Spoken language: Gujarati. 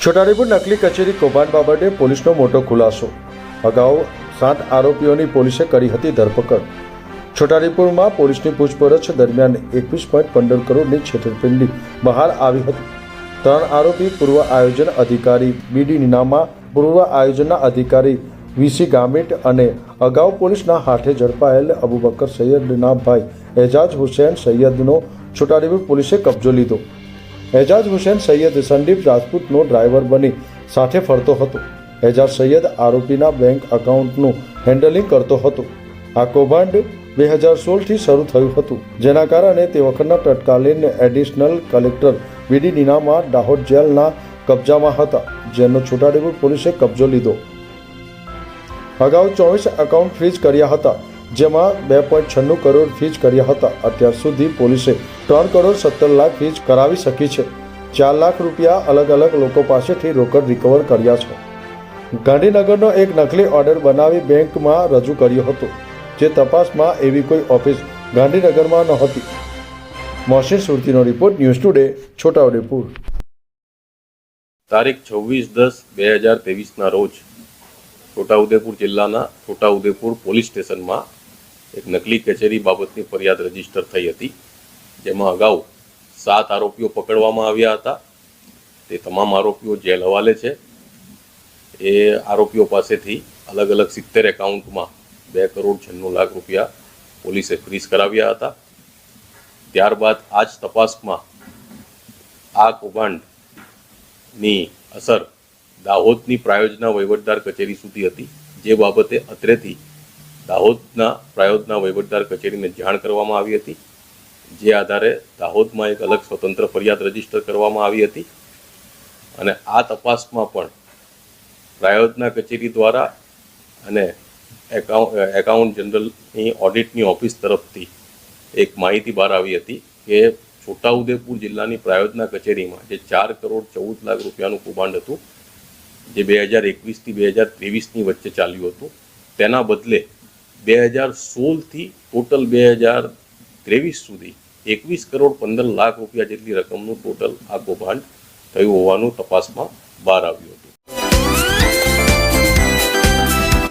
છોટાઉદેપુર નકલી કચેરી કૌભાંડ બાબતે પોલીસનો મોટો ખુલાસો। અગાઉ 7 આરોપીઓની પોલીસે કરી હતી ધરપકડ। છોટાઉદેપુરમાં પોલીસની પૂછપરછ દરમિયાન 21.15 કરોડની છેતરપિંડી બહાર આવી હતી। 3 આરોપી પૂર્વ આયોજન અધિકારી બીડી નીનામા, પૂર્વ આયોજનના અધિકારી વીસી ગામિત અને અગાઉ પોલીસના હાથે ઝડપાયેલ અબુબકર સૈયદના ભાઈ એજાજ હુસૈન સૈયદનો છોટાઉદેપુર પોલીસે કબજો લીધો। એજાજ હુસૈન સૈયદ સંદીપ રાજપૂતનો ડ્રાઈવર બની સાથે ફરતો હતો। એજાજ સૈયદ આરોપીના બેંક એકાઉન્ટનું હેન્ડલિંગ કરતો હતો। આ કૌભાંડ 2016થી શરૂ થયું હતું, જેના કારણે તે વખતના તત્કાલીન એડિશનલ કલેક્ટર બીડી નીનામા દાહોદ જેલના કબજામાં હતા, જેનો છોટાઉદેપુર પોલીસે કબજો લીધો। અગાઉ 24 એકાઉન્ટ ફ્રીઝ કર્યા હતા, જેમાં 2.96 કરોડ ફ્રીઝ કર્યા હતા। અત્યાર સુધી પોલીસે 3 કરોડ 17 લાખ ફ્રીઝ કરાવી શકી છે। 4 લાખ રૂપિયા અલગ અલગ લોકો પાસેથી રોકડ રિકવર કર્યા છે। ગાંધીનગરનો એક નકલી ઓર્ડર બનાવી બેંકમાં રજૂ કર્યો હતો, જે તપાસમાં એવી કોઈ ઓફિસ ગાંધીનગરમાં નહોતી। મોહસિન સુરતીનો રિપોર્ટ, ન્યૂઝ ટુડે, છોટાઉદેપુર। તારીખ 26/10/2023ના રોજ છોટાઉદેપુર જિલ્લાના છોટાઉદેપુર પોલીસ સ્ટેશનમાં એક નકલી કચેરી બાબતની ફરિયાદ રજીસ્ટર થઈ હતી, જેમાં અગાઉ 7 આરોપીઓ પકડવામાં આવ્યા હતા। તે તમામ આરોપીઓ જેલ હવાલે છે। એ આરોપીઓ પાસેથી અલગ અલગ 70 એકાઉન્ટમાં 2 કરોડ 96 લાખ રૂપિયા પોલીસે ફ્રીઝ કરાવ્યા હતા। ત્યારબાદ આ જ તપાસમાં આ કૌભાંડની અસર દાહોદની પ્રાયોજના વહીવટદાર કચેરી સુધી હતી, જે બાબતે અત્રેથી દાહોદના પ્રાયોજના વહીવટદાર કચેરીને જાણ કરવામાં આવી હતી, જે આધારે દાહોદમાં એક અલગ સ્વતંત્ર ફરિયાદ રજીસ્ટર કરવામાં આવી હતી। અને આ તપાસમાં પણ પ્રાયોજના કચેરી દ્વારા અને એકાઉન્ટ જનરલની ઓડિટની ઓફિસ તરફથી એક માહિતી બહાર આવી હતી કે છોટાઉદેપુર જિલ્લાની પ્રાયોજના કચેરીમાં જે 4 કરોડ 14 લાખ રૂપિયાનું કૌભાંડ હતું, જે 2021થી 2023ની વચ્ચે ચાલ્યું હતું, તેના બદલે 2016થી ટોટલ 2023 સુધી 21 કરોડ 15 લાખ રૂપિયા જેટલી રકમનું ટોટલ આ કૌભાંડ થયું હોવાનું તપાસમાં બહાર આવ્યું હતું।